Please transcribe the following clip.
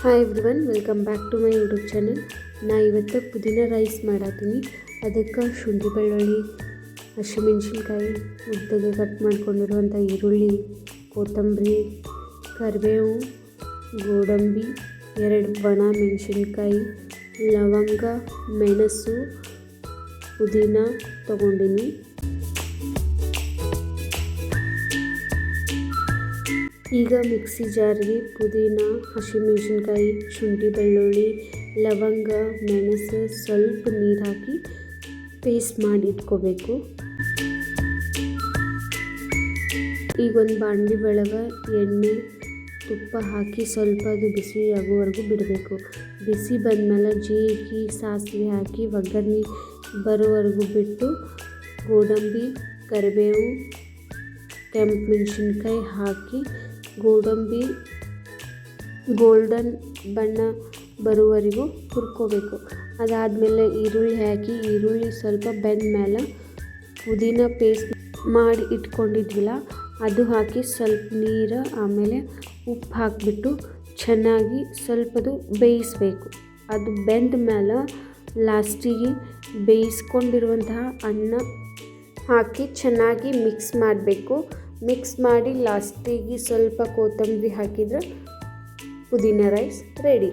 Hi everyone, welcome back to my YouTube channel. ನಾ ಇವತ್ತು ಪುದೀನ ರೈಸ್ ಮಾಡತ್ತೀನಿ. ಅದಕ್ಕೆ ಶುಂಠಿ ಬೆಳ್ಳುಳ್ಳಿ, ಹಸಿಮೆಣ್ಸಿನ್ಕಾಯಿ, ಉದ್ದಗೆ ಕಟ್ ಮಾಡ್ಕೊಂಡಿರುವಂಥ ಈರುಳ್ಳಿ, ಕೊತ್ತಂಬರಿ, ಕರಿಬೇವು, ಗೋಡಂಬಿ, 2 ಒಣ ಮೆಣಸಿನ್ಕಾಯಿ, ಲವಂಗ, ಮೆಣಸು, ಪುದೀನ ತೊಗೊಂಡಿನಿ. ಈಗ ಮಿಕ್ಸಿ ಜಾರ್ಗೆ ಪುದೀನ, ಹಸಿಮೆಣ್ಸಿನ್ಕಾಯಿ, ಶುಂಠಿ ಬೆಳ್ಳುಳ್ಳಿ, ಲವಂಗ, ಮೆಣಸು ಸ್ವಲ್ಪ ನೀರು ಹಾಕಿ ಪೇಸ್ಟ್ ಮಾಡಿ ಇಟ್ಕೋಬೇಕು. ಈಗ ಒಂದು ಬಾಣಲಿ ಒಳಗೆ ಎಣ್ಣೆ, ತುಪ್ಪ ಹಾಕಿ ಸ್ವಲ್ಪ ಅದು ಬಿಸಿ ಆಗೋವರೆಗೂ ಬಿಡಬೇಕು. ಬಿಸಿ ಬಂದಮೇಲೆ ಜೀರಿಗೆ, ಸಾಸಿವೆ ಹಾಕಿ ಒಗ್ಗರಣೆ ಬರೋವರೆಗೂ ಬಿಟ್ಟು ಗೋಡಂಬಿ, ಕರಿಬೇವು, ಕೆಂಪು ಮೆಣಸಿನ್ಕಾಯಿ ಹಾಕಿ ಗೋಡಂಬಿ ಗೋಲ್ಡನ್ ಬಣ್ಣ ಬರುವವರೆಗೂ ಹುರ್ಕೋಬೇಕು. ಅದಾದಮೇಲೆ ಈರುಳ್ಳಿ ಹಾಕಿ ಈರುಳ್ಳಿ ಸ್ವಲ್ಪ ಬೆಂದ ಮೇಲೆ ಪುದೀನ ಪೇಸ್ಟ್ ಮಾಡಿ ಇಟ್ಕೊಂಡಿದ್ವಿಲ್ಲ ಅದು ಹಾಕಿ ಸ್ವಲ್ಪ ನೀರು ಆಮೇಲೆ ಉಪ್ಪು ಹಾಕಿಬಿಟ್ಟು ಚೆನ್ನಾಗಿ ಸ್ವಲ್ಪದು ಬೇಯಿಸಬೇಕು. ಅದು ಬೆಂದ ಮೇಲೆ ಲಾಸ್ಟಿಗೆ ಬೇಯಿಸ್ಕೊಂಡಿರುವಂತಹ ಅನ್ನ ಹಾಕಿ ಚೆನ್ನಾಗಿ ಮಿಕ್ಸ್ ಮಾಡಬೇಕು. ಮಿಕ್ಸ್ ಮಾಡಿ ಲಾಸ್ಟಿಗೆ ಸ್ವಲ್ಪ ಕೊತ್ತಂಬರಿ ಹಾಕಿದರೆ ಪುದೀನ ರೈಸ್ ರೆಡಿ.